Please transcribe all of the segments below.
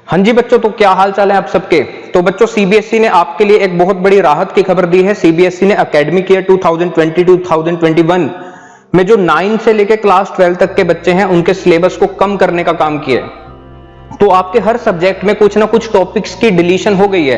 हाँ जी बच्चों, तो क्या हाल चाल है आप सबके। तो बच्चों सीबीएसई ने आपके लिए एक बहुत बड़ी राहत की खबर दी है। सीबीएसई ने एकेडमिक ईयर 2020-2021 में जो 9 से लेकर क्लास 12 तक के बच्चे हैं उनके सिलेबस को कम करने का काम किया है। तो आपके हर सब्जेक्ट में कुछ ना कुछ टॉपिक्स की डिलीशन हो गई है,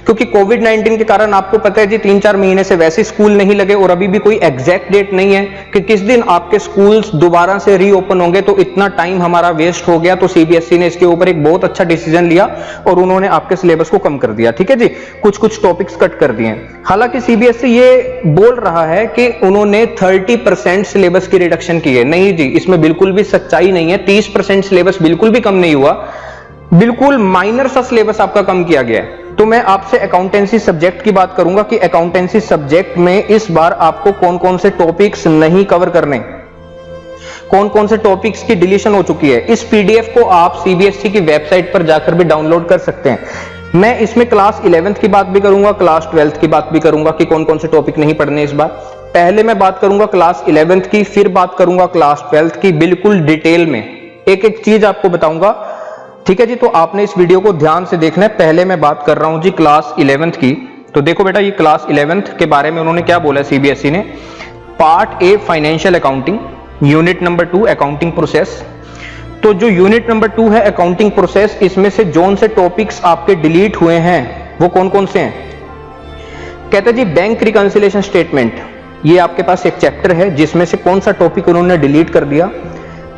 क्योंकि कोविड-19 के कारण आपको पता है जी 3-4 महीने से वैसे स्कूल नहीं लगे और अभी भी कोई एग्जैक्ट डेट नहीं है कि किस दिन आपके स्कूल्स दोबारा से रीओपन होंगे। तो इतना टाइम हमारा वेस्ट हो गया, तो सीबीएसई ने इसके ऊपर एक बहुत अच्छा डिसीजन लिया और उन्होंने आपके सिलेबस को कम कर दिया। ठीक है जी, कुछ कुछ टॉपिक्स कट कर दिए। हालांकि सीबीएसई ये बोल रहा है कि उन्होंने 30% सिलेबस की रिडक्शन की है। नहीं जी, इसमें बिल्कुल भी सच्चाई नहीं है। 30% सिलेबस बिल्कुल भी कम नहीं हुआ, बिल्कुल माइनर सा सिलेबस आपका कम किया गया है। तो मैं आपसे अकाउंटेंसी सब्जेक्ट की बात करूंगा कि अकाउंटेंसी सब्जेक्ट में इस बार आपको कौन कौन से टॉपिक्स नहीं कवर करने, कौन कौन से टॉपिक्स की डिलीशन हो चुकी है। इस पीडीएफ को आप सीबीएसई की वेबसाइट पर जाकर भी डाउनलोड कर सकते हैं। मैं इसमें क्लास 11th की बात भी करूंगा, क्लास 12th की बात भी करूंगा कि कौन कौन से टॉपिक नहीं पढ़ने इस बार। पहले मैं बात करूंगा क्लास 11th की, फिर बात करूंगा क्लास 12th की, बिल्कुल डिटेल में एक एक चीज आपको बताऊंगा। ठीक है जी, तो आपने इस वीडियो को ध्यान से देखना है। पहले मैं बात कर रहा हूं जी क्लास 11th की। तो देखो बेटा, ये क्लास 11th के बारे में उन्होंने क्या बोला सीबीएसई ने। Part a financial accounting, unit number 2 accounting process. तो जो यूनिट नंबर 2 है अकाउंटिंग प्रोसेस, इसमें से जोन से टॉपिक्स आपके डिलीट हुए हैं वो कौन कौन से हैं। कहते जी बैंक रिकंसिलिएशन स्टेटमेंट, ये आपके पास एक चैप्टर है जिसमें से कौन सा टॉपिक उन्होंने डिलीट कर दिया।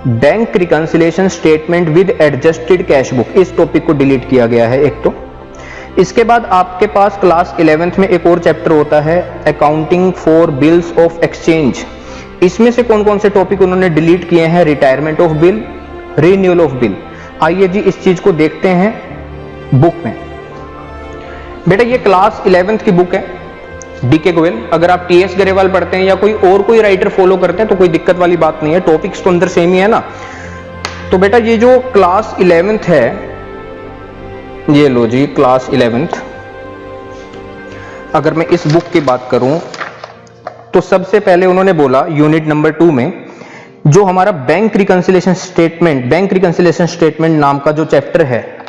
Bank reconciliation statement with adjusted cash book, इस टॉपिक को डिलीट किया गया है एक। तो इसके बाद आपके पास क्लास 11th में एक और चैप्टर होता है accounting for bills of exchange. इसमें से कौन कौन से टॉपिक उन्होंने डिलीट किए हैं। Retirement of bill, renewal of bill. आइए जी इस चीज को देखते हैं बुक में। बेटा ये क्लास 11th की बुक है, डीके गोयल। अगर आप टीएस गरेवाल पढ़ते हैं या कोई राइटर फॉलो करते हैं तो कोई दिक्कत वाली बात नहीं है, टॉपिक्स तो अंदर सेम ही है ना। तो बेटा ये जो क्लास 11th है, ये लो जी क्लास 11th। अगर मैं इस बुक की बात करूं तो सबसे पहले उन्होंने बोला यूनिट नंबर 2 में जो हमारा बैंक रिकंसिलिएशन स्टेटमेंट नाम का जो चैप्टर है,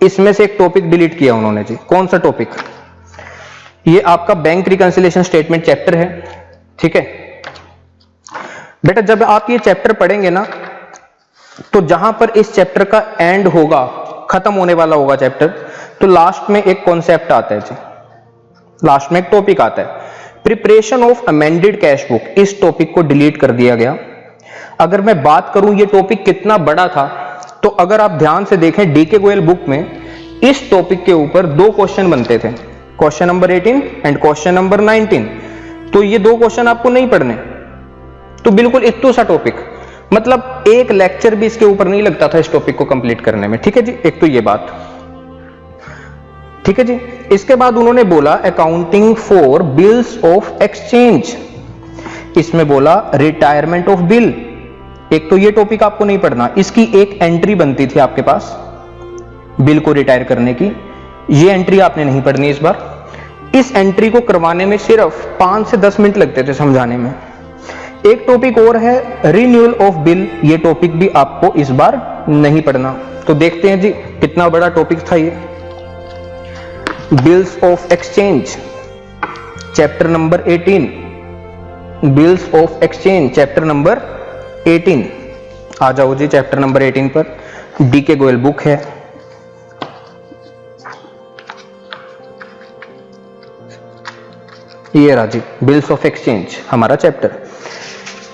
इसमें से एक टॉपिक डिलीट किया उन्होंने जी। कौन सा टॉपिक। ये आपका बैंक रिकंसिलिएशन स्टेटमेंट चैप्टर है। ठीक है बेटा, जब आप ये चैप्टर पढ़ेंगे ना तो जहां पर इस चैप्टर का एंड होगा, खत्म होने वाला होगा चैप्टर, तो लास्ट में एक कॉन्सेप्ट आता है जी, लास्ट में एक टॉपिक आता है preparation of amended cash book. इस टॉपिक को डिलीट कर दिया गया। अगर मैं बात करूं ये टॉपिक कितना बड़ा था, तो अगर आप ध्यान से देखें डीके गोयल बुक में इस टॉपिक के ऊपर 2 क्वेश्चन बनते थे, question number 18 and question number 19। तो ये 2 क्वेश्चन आपको नहीं पढ़ने, तो बिल्कुल इतना सा टॉपिक, मतलब एक लेक्चर भी इसके ऊपर नहीं लगता था इस टॉपिक को कंप्लीट करने में। ठीक है जी, एक तो ये बात। ठीक है जी, इसके बाद उन्होंने बोला accounting for bills of exchange. इसमें बोला रिटायरमेंट ऑफ बिल। एक तो ये टॉपिक आपको नहीं पढ़ना, इसकी एक एंट्री बनती थी आपके पास बिल को रिटायर करने की, ये एंट्री आपने नहीं पढ़नी इस बार। इस एंट्री को करवाने में सिर्फ 5 से 10 मिनट लगते थे समझाने में। एक टॉपिक और है रिन्यूअल ऑफ बिल, ये टॉपिक भी आपको इस बार नहीं पढ़ना। तो देखते हैं जी कितना बड़ा टॉपिक था ये। Bills of exchange chapter number 18, bills of exchange chapter number 18। आ जाओ जी चैप्टर नंबर 18 पर। डीके गोयल बुक है, ये राजी बिल्स ऑफ एक्सचेंज हमारा चैप्टर।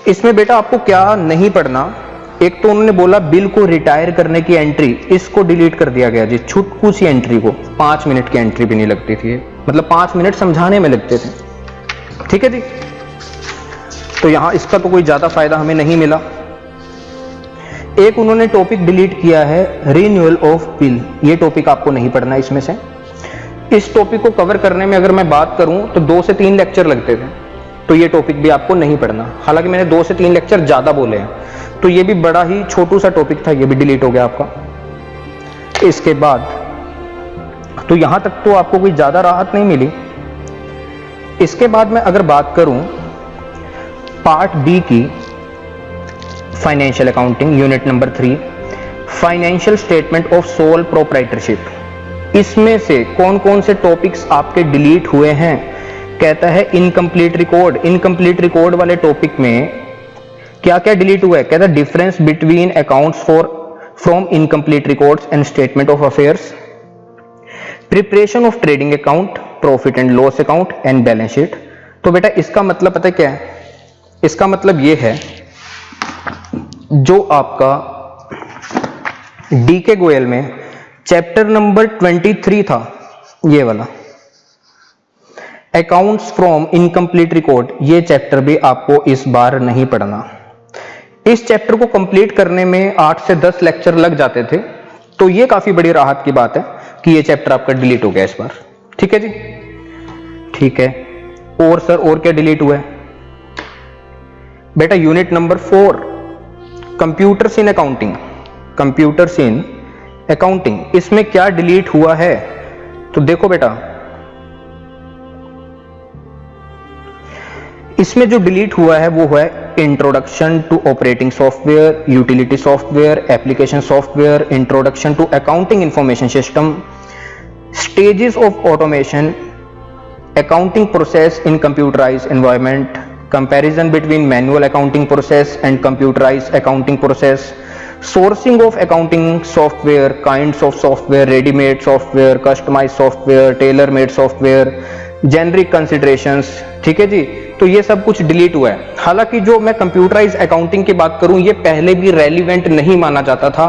इसमें बेटा आपको क्या नहीं पढ़ना। एक तो उन्होंने बोला बिल को रिटायर करने की एंट्री, इसको डिलीट कर दिया गया जी, छुटकू सी एंट्री को। 5 मिनट की एंट्री भी नहीं लगती थी, मतलब 5 मिनट समझाने में लगते थे। ठीक है जी, तो यहां इसका तो कोई ज्यादा फायदा हमें नहीं मिला। एक उन्होंने टॉपिक डिलीट किया है रिन्यूअल ऑफ बिल, ये टॉपिक आपको नहीं पढ़ना इसमें से। इस टॉपिक को कवर करने में अगर मैं बात करूं तो 2 से 3 लेक्चर लगते थे, तो ये टॉपिक भी आपको नहीं पढ़ना। हालांकि मैंने 2 से 3 लेक्चर ज्यादा बोले हैं, तो ये भी बड़ा ही छोटू सा टॉपिक था, ये भी डिलीट हो गया आपका। इसके बाद तो यहां तक तो आपको कोई ज्यादा राहत नहीं मिली। इसके बाद मैं अगर बात करूं पार्ट बी की, financial accounting unit number 3, financial statement of sole proprietorship, इसमें से कौन कौन से टॉपिक्स आपके डिलीट हुए हैं? कहता है इनकम्प्लीट रिकॉर्ड। इनकम्प्लीट रिकॉर्ड वाले टॉपिक में क्या क्या डिलीट हुआ है? कहता है difference between accounts from incomplete records and statement of affairs, preparation of trading account, profit and loss account and balance sheet. तो बेटा इसका मतलब पता है क्या है? इसका मतलब ये है, जो आपका डीके गोयल में चैप्टर नंबर 23 था, ये वाला अकाउंट्स फ्रॉम इनकम्प्लीट रिकॉर्ड, ये चैप्टर भी आपको इस बार नहीं पढ़ना। इस चैप्टर को कंप्लीट करने में 8 से 10 लेक्चर लग जाते थे, तो ये काफी बड़ी राहत की बात है कि ये चैप्टर आपका डिलीट हो गया इस बार। ठीक है जी, ठीक है। और सर और क्या डिलीट हुआ है? बेटा unit number 4 computers in accounting, computers in accounting, इसमें क्या डिलीट हुआ है? तो देखो बेटा, इसमें जो डिलीट हुआ है वो है introduction to operating software, utility software, application software, introduction to accounting information system, stages of automation, accounting process in computerised environment, comparison between manual accounting process and computerised accounting process, sourcing of accounting software, kinds of software, readymade software, customised software, tailor made software, generic considerations. ठीक है जी, तो ये सब कुछ delete हुआ है। हालांकि जो मैं कंप्यूटराइज्ड अकाउंटिंग की बात करूं, ये पहले भी रेलिवेंट नहीं माना जाता था,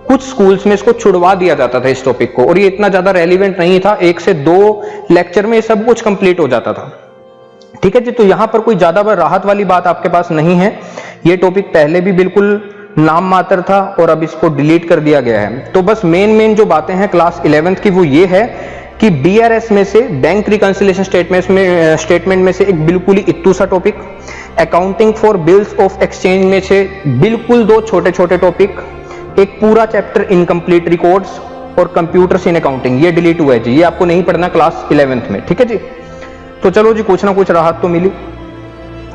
कुछ स्कूल्स में इसको छुड़वा दिया जाता था इस टॉपिक को, और ये इतना ज्यादा रेलिवेंट नहीं था, 1 से 2 लेक्चर में सब कुछ कंप्लीट हो जाता था। ठीक है जी, तो यहां पर कोई ज्यादा राहत वाली बात आपके पास नहीं है, ये टॉपिक पहले भी बिल्कुल नाम मात्र था और अब इसको डिलीट कर दिया गया है। तो बस मेन जो बातें हैं क्लास 11th की वो ये है कि बीआरएस में से बैंक रिकंसिलिएशन स्टेटमेंट में से एक बिल्कुल ही इत्तू सा topic, accounting for bills of exchange में से बिल्कुल 2 छोटे छोटे टॉपिक, एक पूरा चैप्टर इनकम्प्लीट रिकॉर्ड्स और कंप्यूटर्स इन अकाउंटिंग, ये डिलीट हुआ है जी, ये आपको नहीं पढ़ना क्लास 11th में। ठीक है जी, तो चलो जी, कुछ ना कुछ राहत तो मिली।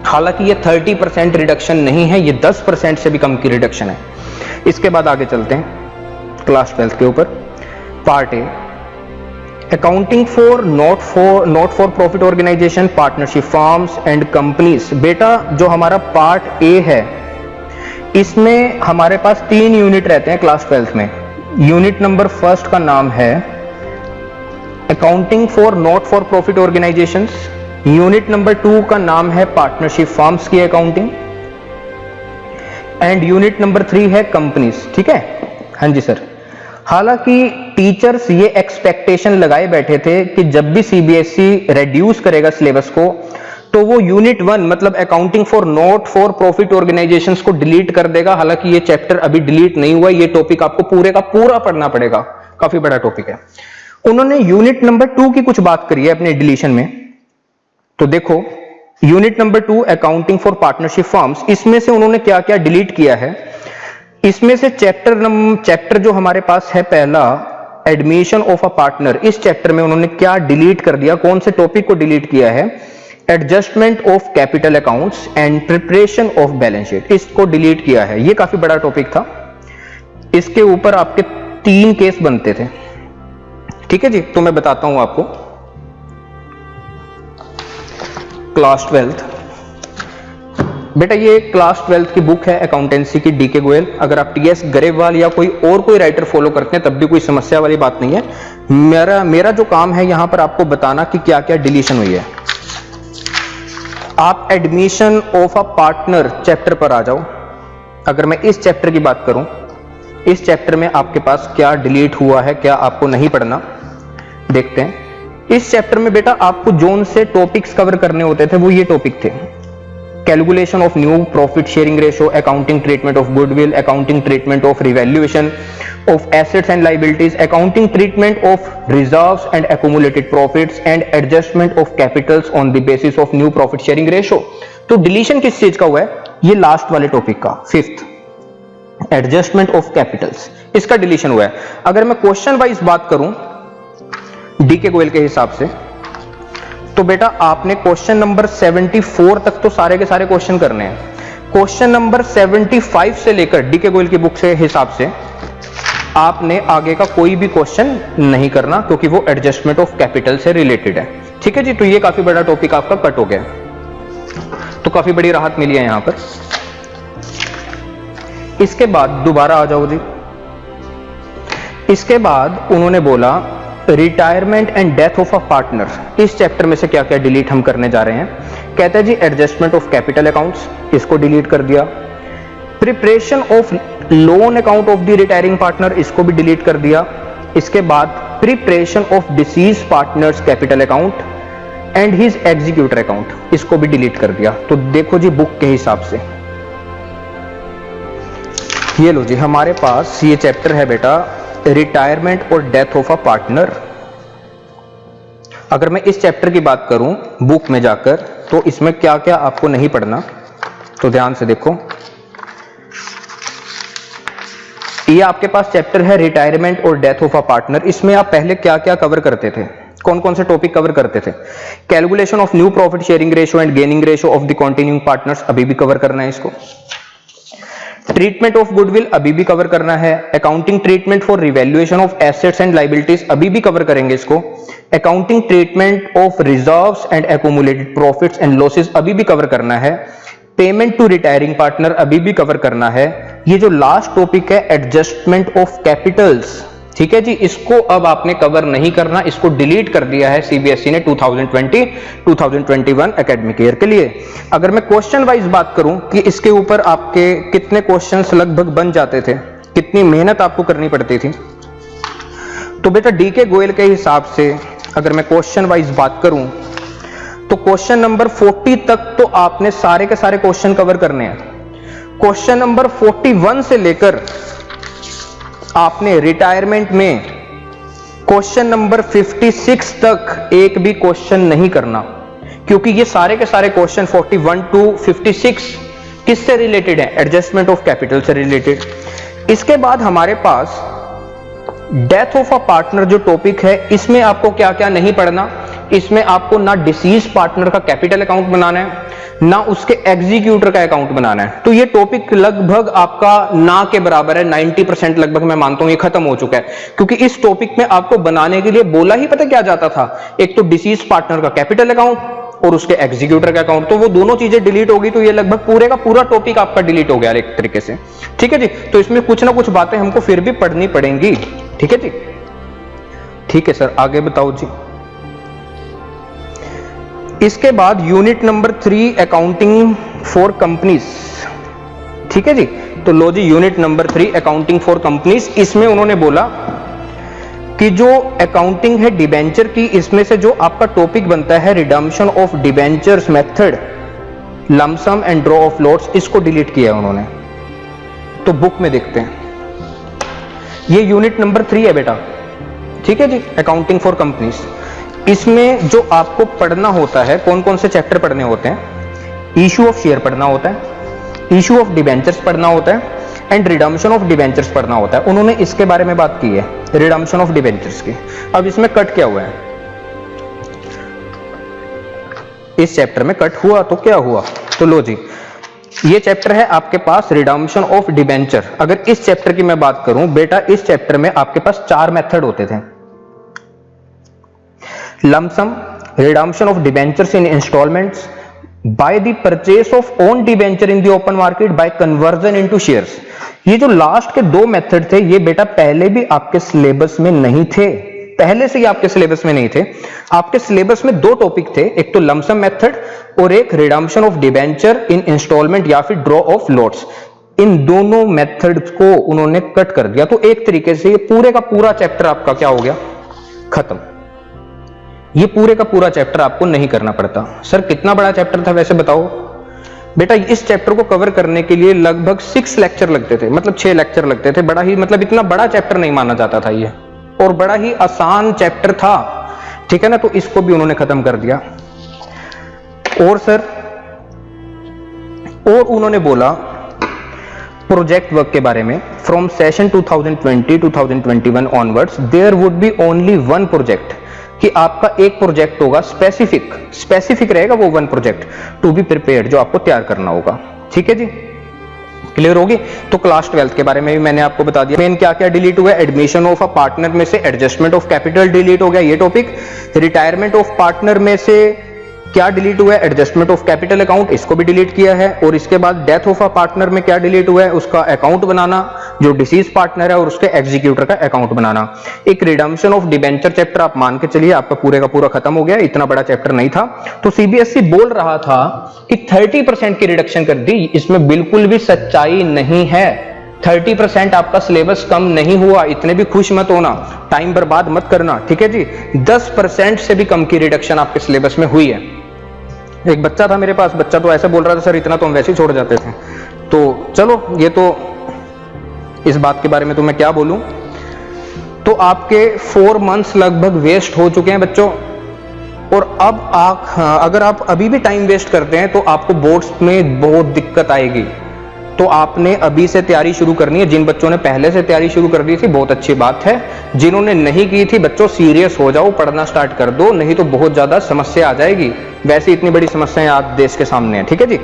हालांकि ये 30% रिडक्शन नहीं है, ये 10% से भी कम की रिडक्शन है। इसके बाद आगे चलते हैं क्लास 12 के ऊपर। Part A, accounting for not for profit organisation, partnership firms and companies. बेटा जो हमारा पार्ट ए है, इसमें हमारे पास 3 यूनिट रहते हैं क्लास 12 में। यूनिट नंबर 1 का नाम है accounting for not for profit organisations, unit number 2 का नाम है पार्टनरशिप फर्म्स की अकाउंटिंग, एंड यूनिट नंबर 3 है कंपनीज। ठीक है, हाँ जी सर। हालांकि टीचर्स ये एक्सपेक्टेशन लगाए बैठे थे कि जब भी सीबीएसई रिड्यूस करेगा सिलेबस को, तो वो यूनिट 1 मतलब accounting for not for profit organisations को डिलीट कर देगा। हालांकि ये चैप्टर अभी डिलीट नहीं हुआ, ये टॉपिक आपको पूरे का पूरा पढ़ना पड़ेगा, काफी बड़ा टॉपिक है। उन्होंने यूनिट नंबर 2 की कुछ बात करी है अपने डिलीशन में, तो देखो unit number 2 accounting for partnership firms, इसमें से उन्होंने क्या क्या डिलीट किया है। इसमें से चैप्टर जो हमारे पास है पहला, एडमिशन ऑफ अ पार्टनर, इस चैप्टर में उन्होंने क्या डिलीट कर दिया, कौन से टॉपिक को डिलीट किया है? Adjustment of capital accounts and preparation of balance sheet, इसको डिलीट किया है। ये काफी बड़ा टॉपिक था, इसके ऊपर आपके 3 केस बनते थे। ठीक है जी, तो मैं बताता हूं आपको। क्लास 12, बेटा ये क्लास 12 की बुक है अकाउंटेंसी की, डीके गोयल। अगर आप टीएस गरेवाल या कोई राइटर फॉलो करते हैं तब भी कोई समस्या वाली बात नहीं है। मेरा जो काम है यहां पर आपको बताना कि क्या क्या डिलीशन हुई है। आप admission of a partner chapter पर आ जाओ। अगर मैं इस चैप्टर की बात करूं, इस चैप्टर में आपके पास क्या डिलीट हुआ है, क्या आपको नहीं पढ़ना, देखते हैं। इस चैप्टर में बेटा आपको जोन से टॉपिक्स कवर करने होते थे, वो ये टॉपिक थे। Calculation of new profit sharing ratio, accounting treatment of goodwill, accounting treatment of revaluation of assets and liabilities, accounting treatment of reserves and accumulated profits and adjustment of Capitals on the basis of new profit sharing ratio. तो deletion किस चीज का हुआ है? ये last वाले topic का, 5th, adjustment of Capitals, इसका डिलीशन हुआ है। अगर मैं क्वेश्चन वाइज बात करूं डीके गोयल के हिसाब से, तो बेटा आपने क्वेश्चन नंबर 74 तक तो सारे के सारे क्वेश्चन करने हैं। क्वेश्चन नंबर 75 से लेकर डीके गोयल की बुक से हिसाब से आपने आगे का कोई भी क्वेश्चन नहीं करना, क्योंकि वो एडजस्टमेंट ऑफ कैपिटल से रिलेटेड है। ठीक है जी, तो ये काफी बड़ा टॉपिक आपका कट हो गया, तो काफी बड़ी राहत मिली है यहां पर। इसके बाद दोबारा आ जाओ जी। इसके बाद उन्होंने बोला retirement and death of a partner. इस चैप्टर में से क्या क्या डिलीट हम करने जा रहे हैं? कहते हैं जी एडजस्टमेंट ऑफ कैपिटल अकाउंट्स, इसको डिलीट कर दिया। Preparation of loan account of the retiring partner, इसको भी डिलीट कर दिया। इसके बाद preparation of disease partners capital account and his executor account, इसको भी डिलीट कर दिया। तो देखो जी बुक के हिसाब से, ये लो जी हमारे पास ये चैप्टर है बेटा रिटायरमेंट और डेथ ऑफ अ पार्टनर। अगर मैं इस चैप्टर की बात करूं बुक में जाकर, तो इसमें क्या क्या आपको नहीं पढ़ना, तो ध्यान से देखो। ये आपके पास चैप्टर है रिटायरमेंट और डेथ ऑफ अ पार्टनर। इसमें आप पहले क्या क्या कवर करते थे, कौन कौन से टॉपिक कवर करते थे? Calculation of new profit sharing ratio and gaining ratio of the continuing partners, अभी भी कवर करना है इसको। ट्रीटमेंट ऑफ गुडविल अभी भी कवर करना है। Accounting treatment for revaluation of assets and liabilities अभी भी कवर करेंगे इसको। Accounting treatment of reserves and accumulated profits and losses अभी भी कवर करना है। पेमेंट टू रिटायरिंग पार्टनर अभी भी कवर करना है। ये जो लास्ट टॉपिक है एडजस्टमेंट ऑफ कैपिटल्स, ठीक है जी, इसको अब आपने कवर नहीं करना, इसको डिलीट कर दिया है सीबीएसई ने 2020-2021 एकेडमिक ईयर के लिए। अगर मैं क्वेश्चन वाइज बात करूं कि इसके ऊपर आपके कितने क्वेश्चंस लगभग बन जाते थे, कितनी मेहनत आपको करनी पड़ती थी, तो बेटा डीके गोयल के हिसाब से अगर मैं क्वेश्चन वाइज बात करूं तो क्वेश्चन नंबर 40 तक तो आपने सारे के सारे क्वेश्चन कवर करने हैं। क्वेश्चन नंबर 41 से लेकर आपने रिटायरमेंट में क्वेश्चन नंबर 56 तक एक भी क्वेश्चन नहीं करना, क्योंकि ये सारे के सारे क्वेश्चन 41 टू 56 किससे रिलेटेड है? एडजस्टमेंट ऑफ कैपिटल से रिलेटेड। इसके बाद हमारे पास डेथ ऑफ अ पार्टनर जो टॉपिक है, इसमें आपको क्या क्या नहीं पढ़ना? इसमें आपको ना डिसीज पार्टनर का कैपिटल अकाउंट बनाना है, ना उसके एग्जीक्यूटर का अकाउंट बनाना है। तो ये टॉपिक लगभग आपका ना के बराबर है, 90% लगभग मैं मानता हूं ये खत्म हो चुका है, क्योंकि इस टॉपिक में आपको बनाने के लिए बोला ही पता क्या जाता था? एक तो डिसीज पार्टनर का कैपिटल अकाउंट और उसके एग्जीक्यूटर का अकाउंट, तो वो दोनों चीजें डिलीट होगी, तो ये लगभग पूरे का पूरा टॉपिक आपका डिलीट हो गया एक तरीके से। ठीक है जी, तो इसमें कुछ ना कुछ बातें हमको फिर भी पढ़नी पड़ेंगी। ठीक है जी, ठीक है सर, आगे बताओ जी। इसके बाद unit number 3 accounting for companies. ठीक है जी, तो लो जी unit number 3 accounting for companies. इसमें उन्होंने बोला कि जो अकाउंटिंग है डिबेंचर की, इसमें से जो आपका टॉपिक बनता है redemption of debentures method, lump sum and draw of lots, इसको डिलीट किया है उन्होंने। तो बुक में देखते हैं, ये यूनिट नंबर 3 है बेटा। ठीक है जी, अकाउंटिंग फॉर कंपनीज। इसमें जो आपको पढ़ना होता है, कौन कौन से चैप्टर पढ़ने होते हैं? इशू ऑफ शेयर पढ़ना होता है, इशू ऑफ डिबेंचर्स पढ़ना होता है एंड रिडम्पशन ऑफ डिबेंचर्स पढ़ना होता है। उन्होंने इसके बारे में बात की है, रिडम्पशन ऑफ डिबेंचर्स की। अब इसमें कट क्या हुआ है? इस चैप्टर में कट हुआ तो क्या हुआ? तो लो जी, ये चैप्टर है आपके पास रिडम्पशन ऑफ डिबेंचर। अगर इस चैप्टर की मैं बात करूं बेटा, इस चैप्टर में आपके पास 4 मेथड होते थे। Lump sum, redemption of debentures in instalments, by the purchase of own debenture in the open market, by conversion into shares. ये जो लास्ट के 2 मेथड थे, ये बेटा पहले भी आपके सिलेबस में नहीं थे, पहले से ही आपके सिलेबस में नहीं थे। आपके सिलेबस में 2 टॉपिक थे, एक तो लमसम मेथड और एक redemption of debenture in instalment या फिर ड्रॉ ऑफ लॉट्स। इन दोनों मेथड्स को उन्होंने कट कर दिया, तो एक तरीके से ये पूरे का पूरा चैप्टर आपका क्या हो गया? खत्म। ये पूरे का पूरा चैप्टर आपको नहीं करना पड़ता। सर कितना बड़ा चैप्टर था वैसे बताओ? बेटा इस चैप्टर को कवर करने के लिए लगभग 6 लेक्चर लगते थे, मतलब 6 लेक्चर लगते थे। बड़ा ही, मतलब इतना बड़ा चैप्टर नहीं माना जाता था ये, और बड़ा ही आसान चैप्टर था। ठीक है ना, तो इसको भी उन्होंने खत्म कर दिया। और सर, और उन्होंने बोला प्रोजेक्ट वर्क के बारे में, from session 2020-2021 onwards there would be only 1 project, कि आपका एक प्रोजेक्ट होगा स्पेसिफिक रहेगा वो 1 प्रोजेक्ट टू बी प्रिपेयर्ड, जो आपको तैयार करना होगा। ठीक है जी, क्लियर होगी। तो क्लास 12th के बारे में भी मैंने आपको बता दिया। मेन क्या क्या डिलीट हुआ है, एडमिशन ऑफ अ पार्टनर में से एडजस्टमेंट ऑफ कैपिटल डिलीट हो गया ये टॉपिक, रिटायरमेंट ऑफ पार्टनर में से क्या डिलीट हुआ है, एडजस्टमेंट ऑफ कैपिटल अकाउंट, इसको भी डिलीट किया है। और इसके बाद डेथ ऑफ अ पार्टनर में क्या डिलीट हुआ है, उसका अकाउंट बनाना, जो डिसीज पार्टनर है और उसके एग्जीक्यूटर का अकाउंट बनाना। एक रिडम्पशन ऑफ डिबेंचर चैप्टर आप मान के चलिए आपका पूरे का पूरा खत्म हो गया, इतना बड़ा चैप्टर नहीं था। तो सीबीएसई बोल रहा था कि 30% की रिडक्शन कर दी, इसमें बिल्कुल भी सच्चाई नहीं है। 30% आपका सिलेबस कम नहीं हुआ, इतने भी खुश मत होना, टाइम बर्बाद मत करना, ठीक है जी। 10% से भी कम की रिडक्शन आपके सिलेबस में हुई है। एक बच्चा था मेरे पास, बच्चा तो ऐसे बोल रहा था सर इतना तो हम वैसे ही छोड़ जाते थे। तो चलो ये तो इस बात के बारे में तो मैं क्या बोलूं। तो आपके 4 मंथ्स लगभग वेस्ट हो चुके हैं बच्चों, और अब आप अगर आप अभी भी टाइम वेस्ट करते हैं तो आपको बोर्ड्स में बहुत दिक्कत आएगी। तो आपने अभी से तैयारी शुरू करनी है। जिन बच्चों ने पहले से तैयारी शुरू कर दी थी बहुत अच्छी बात है, जिन्होंने नहीं की थी बच्चों सीरियस हो जाओ, पढ़ना स्टार्ट कर दो, नहीं तो बहुत ज्यादा समस्या आ जाएगी। वैसे इतनी बड़ी समस्याएं आज देश के सामने है, ठीक है जी।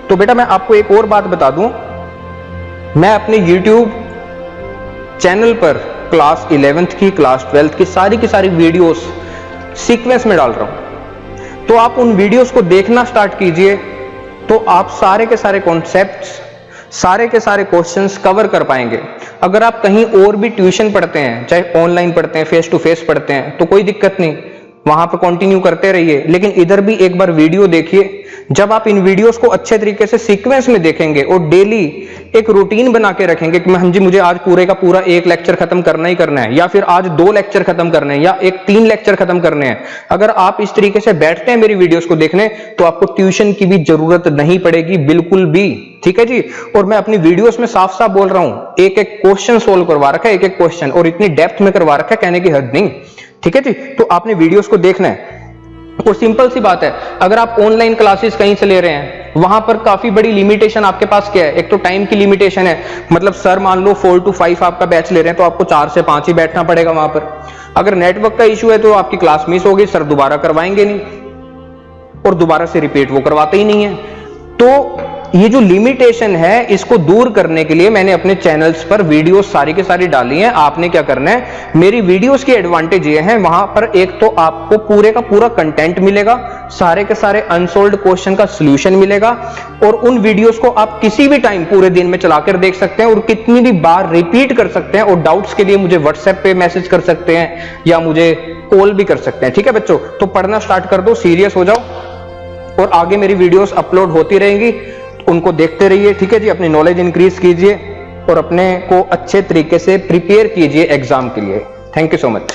तो बेटा मैं आपको एक और बात बता दूं, मैं अपने YouTube चैनल पर क्लास 11th की क्लास 12th की सारी वीडियोस सीक्वेंस में डाल रहा हूं। तो आप उन वीडियोस को देखना स्टार्ट कीजिए, तो आप सारे के सारे कॉन्सेप्ट्स, सारे के सारे क्वेश्चंस कवर कर पाएंगे। अगर आप कहीं और भी ट्यूशन पढ़ते हैं, चाहे ऑनलाइन पढ़ते हैं, फेस टू फेस पढ़ते हैं, तो कोई दिक्कत नहीं, वहां पर कंटिन्यू करते रहिए। लेकिन इधर भी एक बार वीडियो देखिए। जब आप इन वीडियोस को अच्छे तरीके से सीक्वेंस में देखेंगे और डेली एक रूटीन बना के रखेंगे कि हाँ जी मुझे आज पूरे का पूरा एक लेक्चर खत्म करना ही करना है, या फिर आज 2 लेक्चर खत्म करने हैं, या 3 लेक्चर खत्म करने हैं। अगर आप इस तरीके से बैठते हैं मेरी वीडियोस को देखने, तो आपको ट्यूशन की भी जरूरत नहीं पड़ेगी बिल्कुल भी, ठीक है जी। और मैं अपनी वीडियोस में साफ साफ बोल रहा हूं, एक एक क्वेश्चन सोल्व करवा रखा है, एक एक क्वेश्चन, और इतनी डेप्थ में करवा रखा है कहने की हद नहीं, ठीक है जी। तो आपने वीडियोस को देखना है। और सिंपल सी बात है, अगर आप ऑनलाइन क्लासेस कहीं से ले रहे हैं, वहां पर काफी बड़ी लिमिटेशन आपके पास क्या है, एक तो टाइम की लिमिटेशन है। मतलब सर मान लो 4 to 5 आपका बैच ले रहे हैं, तो आपको 4 से 5 ही बैठना पड़ेगा वहां पर। अगर नेटवर्क का इश्यू है तो आपकी क्लास मिस होगी, सर दोबारा करवाएंगे नहीं, और दोबारा से रिपीट वो करवाते ही नहीं है। तो ये जो लिमिटेशन है इसको दूर करने के लिए मैंने अपने चैनल्स पर वीडियोस सारी के सारी डाली हैं। आपने क्या करना है, मेरी वीडियोस की एडवांटेज ये है, वहां पर एक तो आपको पूरे का पूरा कंटेंट मिलेगा, सारे के सारे अनसोल्व्ड क्वेश्चन का सॉल्यूशन मिलेगा, और उन वीडियोस को आप किसी भी टाइम पूरे दिन में चलाकर देख सकते हैं और कितनी भी बार रिपीट कर सकते हैं। और डाउट्स के लिए मुझे व्हाट्सएप पे मैसेज कर सकते हैं या मुझे कॉल भी कर सकते हैं, ठीक है बच्चों। तो पढ़ना स्टार्ट कर दो, सीरियस हो जाओ, और आगे मेरी वीडियोस अपलोड होती रहेंगी, उनको देखते रहिए, ठीक है जी। अपनी नॉलेज इंक्रीज कीजिए और अपने को अच्छे तरीके से प्रिपेयर कीजिए एग्जाम के लिए। Thank you so much.